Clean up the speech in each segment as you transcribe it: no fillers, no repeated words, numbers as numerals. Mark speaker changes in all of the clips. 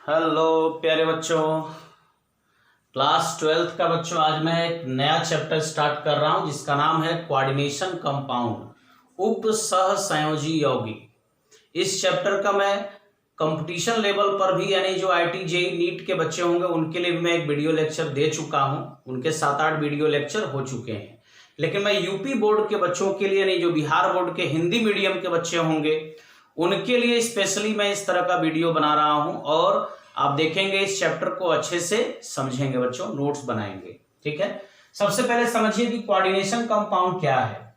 Speaker 1: Hello प्यारे बच्चों, class 12th का बच्चों आज मैं एक नया चैप्टर स्टार्ट कर रहा हूं जिसका नाम है कोऑर्डिनेशन कंपाउंड, उप सह संयोजी यौगिक। इस चैप्टर का मैं कंपटीशन लेवल पर भी यानी जो आईटी जेईई नीट के बच्चे होंगे उनके लिए भी मैं एक वीडियो लेक्चर दे चुका हूं। उनके 7-8 वीडियो लेक्चर हो चुके हैं, लेकिन मैं यूपी बोर्ड के बच्चों के लिए यानी जो बिहार बोर्ड के हिंदी मीडियम के बच्चे होंगे उनके लिए स्पेशली मैं इस तरह का वीडियो बना रहा हूं और आप देखेंगे इस चैप्टर को अच्छे से समझेंगे बच्चों, नोट्स बनाएंगे। ठीक है, सबसे पहले समझिए कि कोऑर्डिनेशन कंपाउंड क्या है।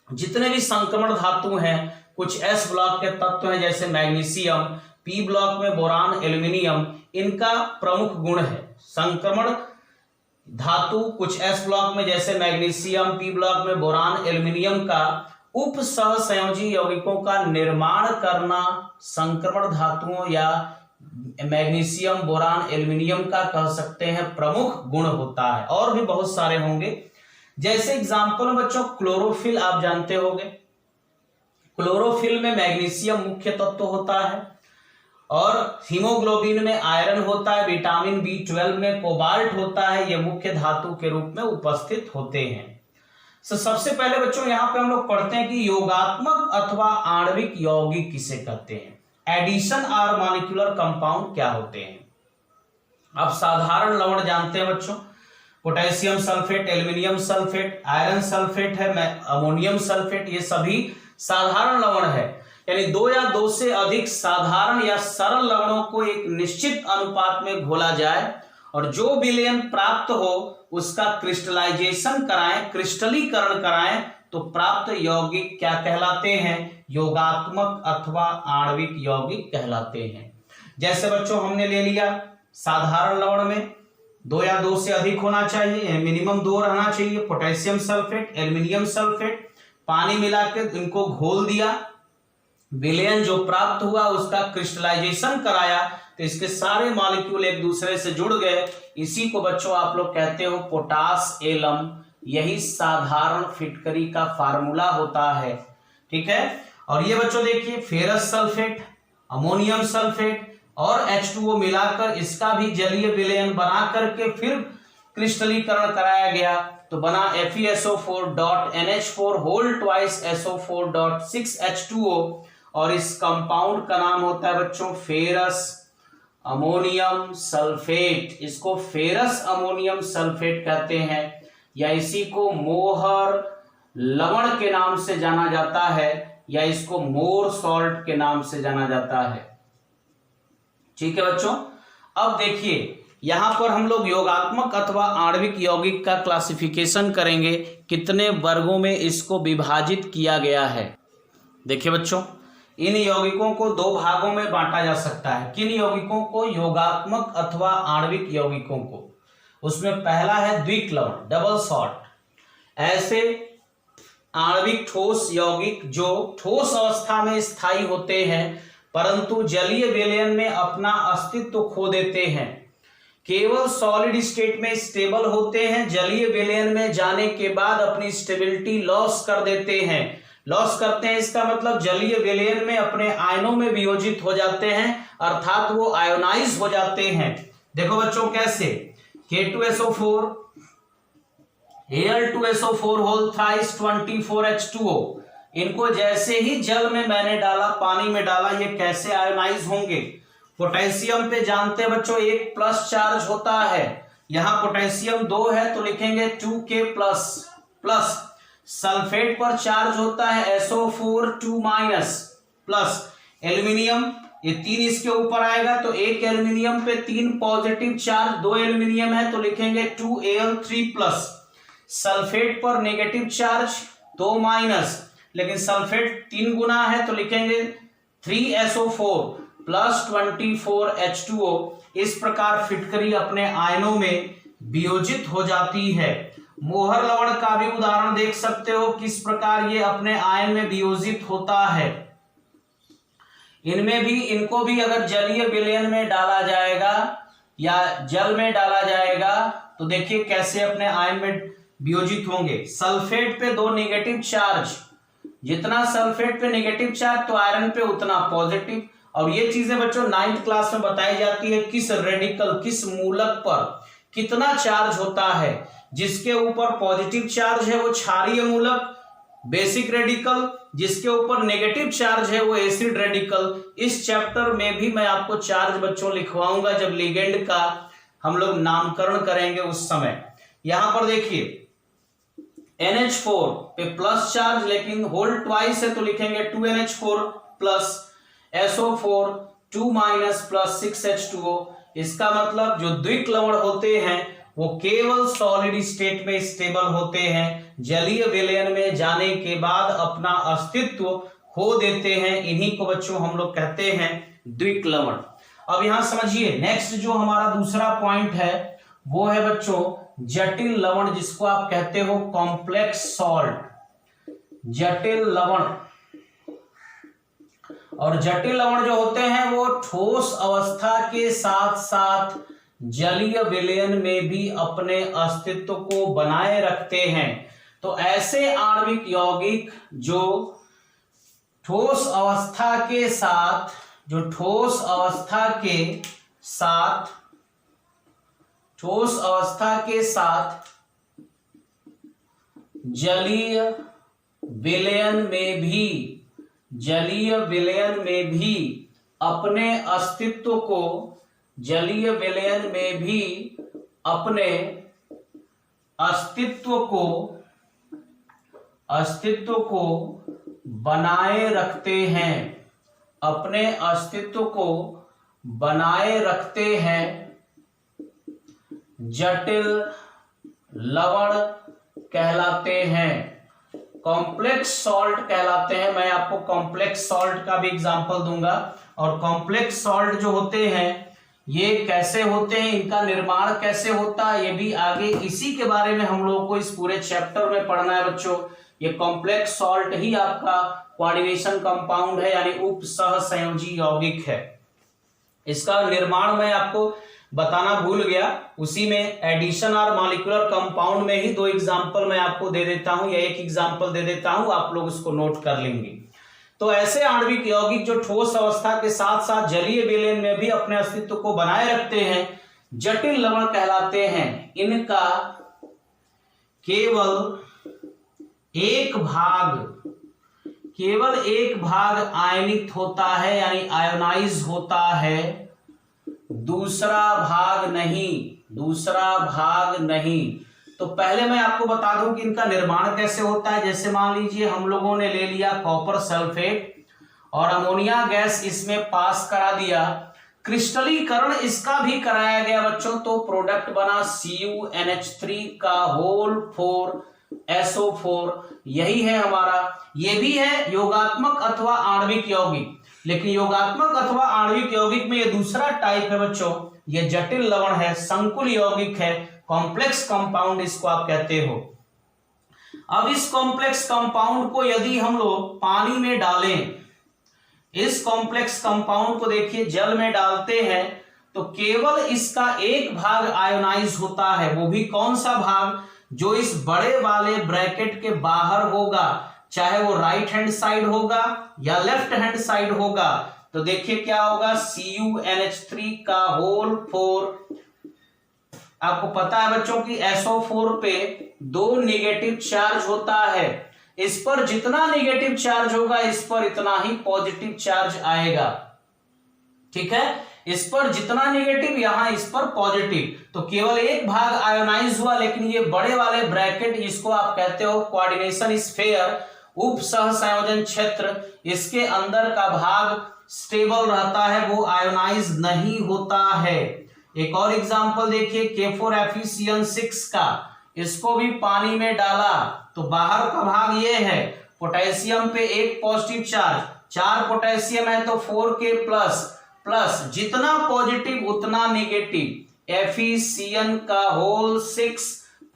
Speaker 1: जितने भी संक्रमण धातु हैं, कुछ एस ब्लॉक के तत्व हैं जैसे मैग्नीशियम, पी ब्लॉक में बोरान, एल्यूमिनियम, इनका प्रमुख गुण है संक्रमण धातु कुछ एस ब्लॉक में जैसे मैग्नीशियम, पी ब्लॉक में बोरान, एल्यूमिनियम का उप सह संयोजी यौगिकों का निर्माण करना संक्रमण धातुओं या मैग्नीशियम, बोरान, एल्यूमिनियम का कह सकते हैं प्रमुख गुण होता है। और भी बहुत सारे होंगे, जैसे एग्जांपल में बच्चों क्लोरोफिल आप जानते होंगे। क्लोरोफिल में मैग्नीशियम मुख्य तत्व होता है और हीमोग्लोबिन में आयरन होता है, विटामिन B12 में कोबाल्ट होता है, ये मुख्य धातु के रूप में उपस्थित होते हैं। सबसे पहले बच्चों यहां पे हम लोग पढ़ते हैं कि योगात्मक अथवा आणविक यौगिक किसे कहते हैं, एडिशन और मॉलिक्यूलर कंपाउंड क्या होते हैं। अब साधारण लवण जानते हैं बच्चों, potassium sulphate, aluminium sulphate, iron sulphate है, अमोनियम सल्फेट, ये सभी साधारण लवण है। यानी दो या दो से अधिक साधारण या सरल लवणों को एक निश्चित अनुपात में घोला जाए और जो विलयन प्राप्त हो उसका क्रिस्टलाइजेशन कराएं, क्रिस्टलीकरण कराएं, तो प्राप्त यौगिक क्या कहलाते हैं, योगात्मक अथवा आणविक यौगिक कहलाते हैं। जैसे बच्चों हमने ले लिया साधारण लवण में दो या दो से अधिक होना चाहिए, मिनिमम 2 रहना चाहिए, पोटेशियम सल्फेट, एल्यूमिनियम सल्फेट, पानी मिलाकर इनको घोल दिया, विलयन जो प्राप्त हुआ उसका क्रिस्टलाइजेशन कराया तो इसके सारे मॉलिक्यूल एक दूसरे से जुड़ गए। इसी को बच्चों आप लोग कहते हो पोटास एलम, यही साधारण फिटकरी का फार्मूला होता है। ठीक है, और ये बच्चों देखिए फेरस सल्फेट, अमोनियम सल्फेट और H2O मिलाकर इसका भी जलीय विलयन बना करके फिर क्रिस्टलीकरण कराया गया तो बना FeSO4.NH4 होल ट्वाइस SO4.6H2O और इस कंपाउंड का नाम होता है बच्चों फेरस अमोनियम सल्फेट। इसको फेरस अमोनियम सल्फेट कहते हैं या इसी को मोहर लवण के नाम से जाना जाता है या इसको मोर सॉल्ट के नाम से जाना जाता है। ठीक है बच्चों, अब देखिए यहां पर हम लोग योगात्मक अथवा आणविक यौगिक का क्लासिफिकेशन करेंगे, कितने वर्गों में इसको विभाजित किया गया है। देखिए बच्चों, इन यौगिकों को 2 भागों में बांटा जा सकता है। किन यौगिकों को, योगात्मक अथवा आणविक यौगिकों को। उसमें पहला है द्विक लवण, डबल सॉल्ट। ऐसे आणविक ठोस यौगिक जो ठोस अवस्था में स्थायी होते हैं परंतु जलीय विलयन में अपना अस्तित्व खो देते हैं, केवल सॉलिड स्टेट में स्टेबल होते हैं, जलीय विलयन में जाने के बाद अपनी स्टेबिलिटी लॉस कर देते हैं। लॉस करते हैं इसका मतलब जलीय विलयन में अपने आयनों में वियोजित हो जाते हैं, अर्थात वो आयोनाइज हो जाते हैं। देखो बच्चों कैसे, K2SO4, Al2SO4 whole thrice 24H2O, इनको जैसे ही जल में मैंने डाला, पानी में डाला, ये कैसे आयोनाइज होंगे। पोटेशियम पे जानते हैं बच्चों 1 प्लस चार्ज होता है, यहां पोटेशियम 2 है तो लिखेंगे 2K प्लस। सल्फेट पर चार्ज होता है SO4 2 माइनस प्लस। एल्यूमिनियम ये 3 इसके ऊपर आएगा तो एक एल्यूमिनियम पे 3 पॉजिटिव चार्ज, 2 एल्यूमिनियम है तो लिखेंगे 2Al3 प्लस। सल्फेट पर नेगेटिव चार्ज 2 माइनस, लेकिन सल्फेट 3 गुना है तो लिखेंगे 3SO4 प्लस 24H2O। इस प्रकार फिटकरी अपने आयनों में वियोजित हो जाती है। मोहर लवण का भी उदाहरण देख सकते हो किस प्रकार ये अपने आयन में वियोजित होता है। इनमें भी, इनको भी अगर जलीय विलयन में डाला जाएगा या जल में डाला जाएगा तो देखिए कैसे अपने आयन में वियोजित होंगे। सल्फेट पे 2 नेगेटिव चार्ज, जितना सल्फेट पे नेगेटिव चार्ज तो आयरन पे उतना पॉजिटिव, और ये चीजें बच्चों 9th क्लास में बताई जाती है, किस रेडिकल, किस मूलक पर कितना चार्ज होता है। जिसके ऊपर पॉजिटिव चार्ज है वो क्षारीय मूलक बेसिक रेडिकल, जिसके ऊपर नेगेटिव चार्ज है वो एसिड रेडिकल। इस चैप्टर में भी मैं आपको चार्ज बच्चों लिखवाऊंगा जब लिगेंड का हम लोग नामकरण करेंगे उस समय। यहां पर देखिए NH4 पे प्लस चार्ज, लेकिन होल ट्वाइस है तो लिखेंगे 2NH4 plus SO4 2 minus plus 6H2O। इसका मतलब जो द्विक लवण होते हैं वो केवल सॉलिड स्टेट में स्टेबल होते हैं, जलीय विलयन में जाने के बाद अपना अस्तित्व खो देते हैं। इन्हीं को बच्चों हम लोग कहते हैं द्विक लवण। अब यहां समझिए नेक्स्ट जो हमारा दूसरा पॉइंट है वो है बच्चों जटिल लवण, जिसको आप कहते हो कॉम्प्लेक्स सॉल्ट, जटिल लवण। और जटिल लवण जो होते हैं वो ठोस अवस्था के साथ साथ जलीय विलयन में भी अपने अस्तित्व को बनाए रखते हैं। तो ऐसे आणविक यौगिक जो ठोस अवस्था के साथ जलीय विलयन में भी अपने अस्तित्व को बनाए रखते हैं, जटिल लवण कहलाते हैं, कॉम्प्लेक्स सॉल्ट कहलाते हैं। मैं आपको कॉम्प्लेक्स सॉल्ट का भी एग्जांपल दूंगा। और कॉम्प्लेक्स सॉल्ट जो होते हैं ये कैसे होते हैं, इनका निर्माण कैसे होता है, ये भी आगे इसी के बारे में हम लोगों को इस पूरे चैप्टर में पढ़ना है बच्चों। ये कॉम्प्लेक्स सॉल्ट ही आपका कोऑर्डिनेशन कंपाउंड है, यानी उप सह संयोजी यौगिक है। इसका निर्माण मैं आपको बताना भूल गया, उसी में एडिशन और मॉलिक्यूलर कंपाउंड में ही 2 एग्जांपल मैं आपको दे देता हूं, या 1 एग्जांपल दे देता हूं, आप लोग उसको नोट कर लेंगे। तो ऐसे आणविक यौगिक जो ठोस अवस्था के साथ साथ जलीय विलयन में भी अपने अस्तित्व को बनाए रखते हैं, जटिल लवण कहलाते हैं। इनका केवल एक भाग आयनित होता है, यानी आयोनाइज होता है, दूसरा भाग नहीं। तो पहले मैं आपको बता दूं कि इनका निर्माण कैसे होता है। जैसे मान लीजिए हम लोगों ने ले लिया कॉपर सल्फेट और अमोनिया गैस इसमें पास करा दिया, क्रिस्टलीकरण इसका भी कराया गया बच्चों, तो प्रोडक्ट बना CuNH3 का होल 4 SO4। यही है हमारा, ये भी है योगात्मक अथवा आणविक यौगिक, लेकिन योगात्मक अथवा आणविक यौगिक में ये दूसरा टाइप है बच्चों, ये जटिल लवण है, संकुल यौगिक है, कॉम्प्लेक्स कंपाउंड इसको आप कहते हो। अब इस कॉम्प्लेक्स कंपाउंड को यदि हम लोग पानी में डालें, इस कॉम्प्लेक्स कंपाउंड को देखिए जल में डालते हैं तो केवल इसका एक भाग आयोनाइज होता है। वो भी कौन सा भाग, जो इस बड़े वाले ब्रैकेट के बाहर होगा, चाहे वो राइट हैंड साइड होगा या लेफ्ट हैंड साइड होगा। तो देखिए क्या होगा, CuNH3 का होल 4। आपको पता है बच्चों कि SO4 पे 2 नेगेटिव चार्ज होता है, इस पर जितना नेगेटिव चार्ज होगा इस पर इतना ही पॉजिटिव चार्ज आएगा। ठीक है, इस पर जितना नेगेटिव यहां इस पर पॉजिटिव, तो केवल एक भाग आयोनाइज हुआ, लेकिन ये बड़े वाले ब्रैकेट जिसको आप कहते हो कोऑर्डिनेशन स्फीयर, उप सह संयोजन क्षेत्र, इसके अंदर का भाग स्टेबल रहता है, वो आयोनाइज नहीं होता है। एक और एग्जांपल देखिए K4FeCN6 का, इसको भी पानी में डाला तो बाहर का भाग ये है, पोटेशियम पे एक पॉजिटिव चार्ज, 4 पोटेशियम है तो 4K प्लस जितना पॉजिटिव उतना नेगेटिव, FeCN का होल 6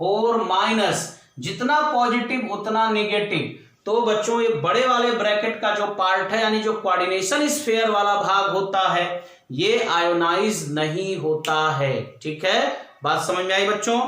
Speaker 1: 4 माइनस, जितना पॉजिटिव उतना नेगेटिव। तो बच्चों ये बड़े वाले ब्रैकेट का जो पार्ट है, यानी जो कोऑर्डिनेशन स्फीयर वाला भाग होता है, ये आयोनाइज नहीं होता है। ठीक है, बात समझ में आई बच्चों।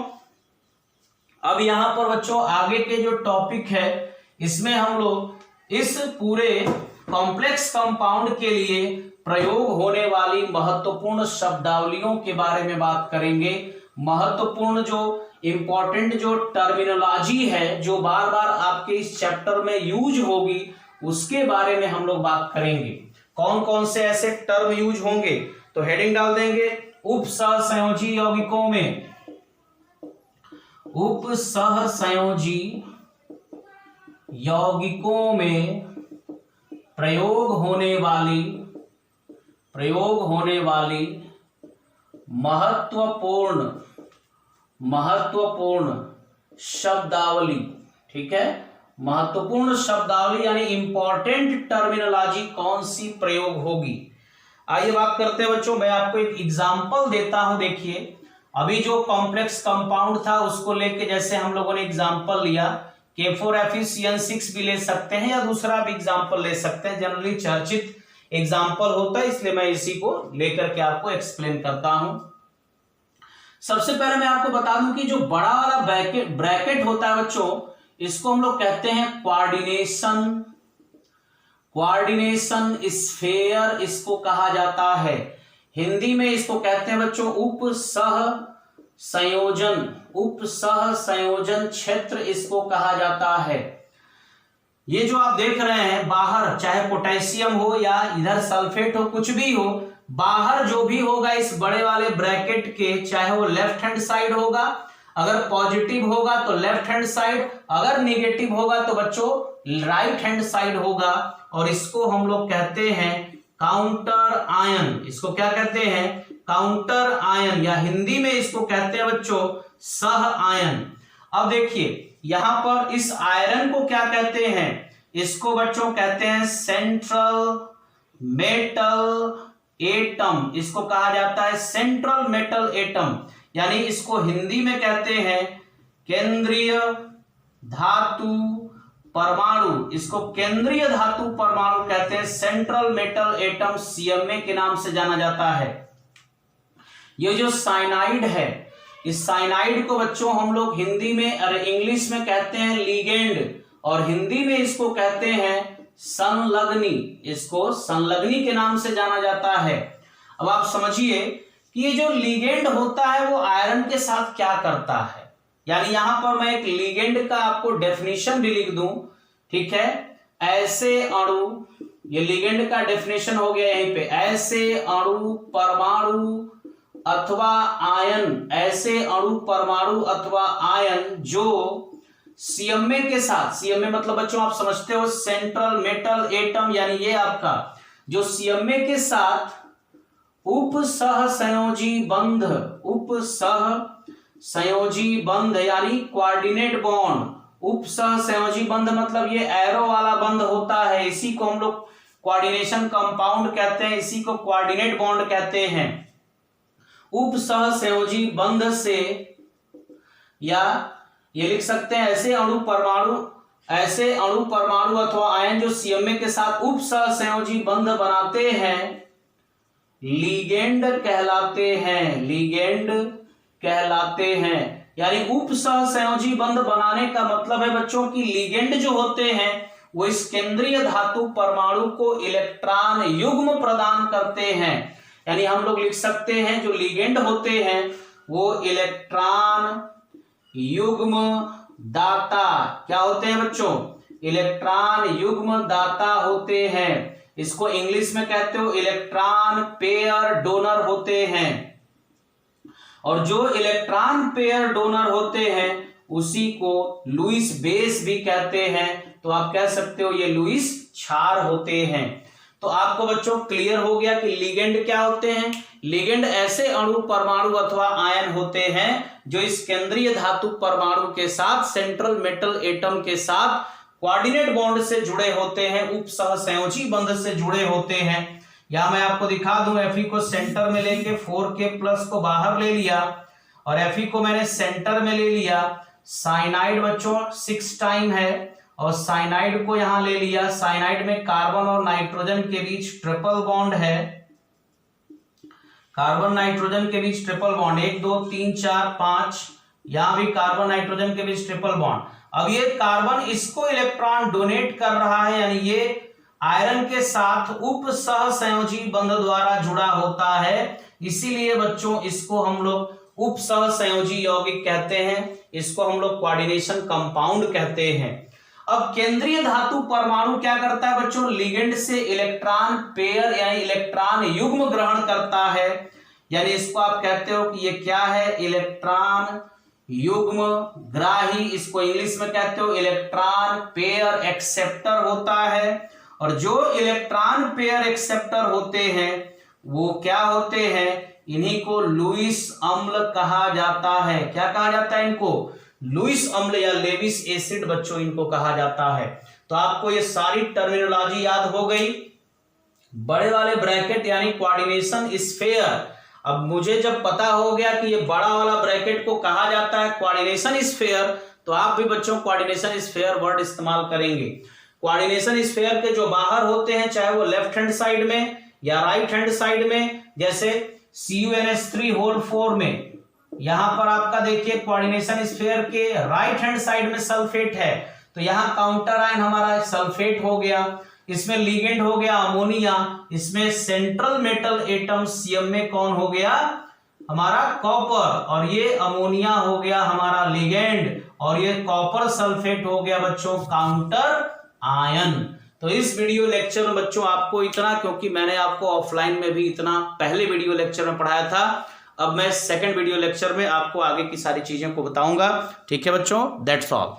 Speaker 1: अब यहां पर बच्चों आगे के जो टॉपिक है, इसमें हम लोग इस पूरे कॉम्प्लेक्स कंपाउंड के लिए प्रयोग होने वाली महत्वपूर्ण शब्दावलियों के बारे में बात करेंगे। महत्वपूर्ण जो इंपॉर्टेंट जो टर्मिनोलॉजी है जो बार बार आपके इस चैप्टर में यूज होगी उसके बारे में हम लोग बात करेंगे। कौन कौन से ऐसे टर्म यूज होंगे, तो हेडिंग डाल देंगे उपसहसंयोजी यौगिकों में, उपसहसंयोजी यौगिकों में प्रयोग होने वाली महत्वपूर्ण शब्दावली, ठीक है, महत्वपूर्ण शब्दावली यानी इंपॉर्टेंट टर्मिनोलॉजी कौन सी प्रयोग होगी। आइए बात करते हैं बच्चों, मैं आपको एक एग्जांपल देता हूं। देखिए अभी जो कॉम्प्लेक्स कंपाउंड था उसको लेके जैसे हम लोगों ने एग्जांपल लिया, K4FeCN6 भी ले सकते हैं या दूसरा भी एग्जांपल ले सकते हैं, जनरली चर्चित एग्जांपल होता है इसलिए मैं इसी को लेकर के आपको एक्सप्लेन करता हूं। सबसे पहले मैं आपको बता दूं कि जो बड़ा वाला ब्रैकेट होता है बच्चों, इसको हम लोग कहते हैं कोऑर्डिनेशन स्फीयर इसको कहा जाता है। हिंदी में इसको कहते हैं बच्चों उपसहसंयोजन क्षेत्र इसको कहा जाता है। ये जो आप देख रहे हैं बाहर, चाहे पोटेशियम हो या इधर सल्फेट हो, कुछ भी हो, बाहर जो भी होगा इस बड़े वाले ब्रैकेट के, चाहे वो लेफ्ट हैंड साइड होगा, अगर पॉजिटिव होगा तो लेफ्ट हैंड साइड, अगर निगेटिव होगा तो बच्चों राइट हैंड साइड होगा, और इसको हम लोग कहते हैं काउंटर आयन। इसको क्या कहते हैं? काउंटर आयन, या हिंदी में इसको कहते हैं बच्चों सह आयन। अब देखिए यहां पर इस आयरन को क्या कहते हैं? इसको बच्चों कहते हैं सेंट्रल मेटल एटम, इसको कहा जाता है सेंट्रल मेटल एटम, यानी इसको हिंदी में कहते हैं केंद्रीय धातु परमाणु। इसको केंद्रीय धातु परमाणु कहते हैं, सेंट्रल मेटल एटम CMA के नाम से जाना जाता है। ये जो साइनाइड है, इस साइनाइड को बच्चों हम लोग हिंदी में और इंग्लिश में कहते हैं लिगेंड, और हिंदी में इसको कहते हैं संलग्नी। इसको संलग्नी के नाम से जाना जाता है। अब आप समझिए कि ये जो लिगेंड होता है वो आयरन के साथ क्या करता है, यानी यहां पर मैं एक लिगेंड का आपको डेफिनेशन भी लिख दूं, ठीक है। ऐसे अणु, ये लिगेंड का डेफिनेशन हो गया यहीं पे, ऐसे अणु परमाणु अथवा आयन, ऐसे अणु परमाणु अथवा आयन जो CMA के साथ, CMA मतलब बच्चों आप समझते हो सेंट्रल मेटल एटम, यानी ये आपका जो CMA के साथ उपसहसंयोजी बंध यानी कोऑर्डिनेट बॉन्ड। उपसहसंयोजी बंध मतलब ये एरो वाला बंध होता है, इसी को हम लोग कोऑर्डिनेशन कंपाउंड कहते हैं, इसी को कोऑर्डिनेट बॉन्ड कहते हैं। उपसहसंयोजी बंध से, या ये लिख सकते हैं ऐसे अणु परमाणु अथवा आयन जो CMA के साथ उपसहसंयोजी बंध बनाते हैं, लिगेंड कहलाते हैं। यानी उपसहसंयोजी बंध बनाने का मतलब है बच्चों की लिगेंड जो होते हैं वो इस केंद्रीय धातु परमाणु को इलेक्ट्रॉन युग्म प्रदान करते हैं। यानी हम लोग लिख सकते हैं जो लिगेंड होते हैं वो इलेक्ट्रॉन युग्म दाता क्या होते हैं बच्चों? इलेक्ट्रॉन युग्म दाता होते हैं। इसको इंग्लिश में कहते हो इलेक्ट्रॉन पेयर डोनर होते हैं। और जो इलेक्ट्रॉन पेयर डोनर होते हैं उसी को लुईस बेस भी कहते हैं। तो आप कह सकते हो ये लुईस क्षार होते हैं। तो आपको बच्चों क्लियर हो गया कि लिगेंड क्या होते हैं। लिगेंड ऐसे अणु परमाणु अथवा आयन होते हैं जो इस केंद्रीय धातु परमाणु के साथ, सेंट्रल मेटल एटम के साथ कोऑर्डिनेट बॉन्ड से जुड़े होते हैं, उपसहसंयोजी बंध से जुड़े होते हैं। यहां मैं आपको दिखा दूं, Fe को सेंटर में लेके 4K+ को बाहर ले लिया और Fe को मैंने सेंटर में ले लिया। साइनाइड बच्चों 6 टाइम है और साइनाइड को यहां ले लिया। साइनाइड में कार्बन और नाइट्रोजन के बीच ट्रिपल बॉन्ड है। कार्बन नाइट्रोजन के बीच ट्रिपल बॉन्ड 1 2 3 4 5, यहां भी कार्बन नाइट्रोजन के बीच ट्रिपल बॉन्ड। अब ये कार्बन इसको इलेक्ट्रॉन डोनेट कर रहा है, यानी ये आयरन के साथ उप सहसंयोजी बंध द्वारा जुड़ा होता है, इसीलिए बच्चों इसको हम लोग उप सहसंयोजी यौगिक कहते हैं, इसको हम लोग कोऑर्डिनेशन कंपाउंड कहते हैं। अब केंद्रीय धातु परमाणु क्या करता है बच्चों, लिगेंड से इलेक्ट्रॉन पेयर यानी इलेक्ट्रॉन युग्म ग्रहण करता है, यानी इसको आप कहते हो कि ये क्या है, इलेक्ट्रॉन युग्म ग्राही, इसको इंग्लिश में कहते हो इलेक्ट्रॉन पेयर एक्सेप्टर होता है। और जो इलेक्ट्रॉन पेयर एक्सेप्टर होते हैं वो क्या होते हैं, इन्हीं को लुईस अम्ल कहा जाता है। क्या कहा जाता है इनको, लुईस अम्ल या लेविस एसिड बच्चों इनको कहा जाता है। तो आपको ये सारी टर्मिनोलॉजी याद हो गई। बड़े वाले ब्रैकेट यानी कोऑर्डिनेशन स्फीयर। अब मुझे जब पता हो गया कि ये बड़ा वाला ब्रैकेट को कहा जाता है कोऑर्डिनेशन स्फीयर, तो आप भी बच्चों कोऑर्डिनेशन स्फीयर वर्ड इस्तेमाल करेंगे। कोऑर्डिनेशन स्फीयर के जो बाहर होते हैं, चाहे वो लेफ्ट हैंड साइड में या राइट हैंड साइड में, जैसे CuNH3 होल 4 में, यहां पर आपका देखिए कोऑर्डिनेशन स्फीयर के राइट हैंड साइड में सल्फेट है, तो यहां काउंटर आयन हमारा सल्फेट हो गया, इसमें लिगेंड हो गया अमोनिया, इसमें सेंट्रल मेटल एटम सीएम में कौन हो गया, हमारा कॉपर, और ये अमोनिया हो गया हमारा लिगेंड, और ये कॉपर सल्फेट हो गया बच्चों काउंटर आयन। तो इस वीडियो लेक्चर में बच्चों आपको इतना, क्योंकि मैंने आपको ऑफलाइन में भी इतना पहले वीडियो लेक्चर में पढ़ाया था, अब मैं सेकंड वीडियो लेक्चर में आपको आगे की सारी चीजें को बताऊंगा। ठीक है बच्चों, दैट्स ऑल।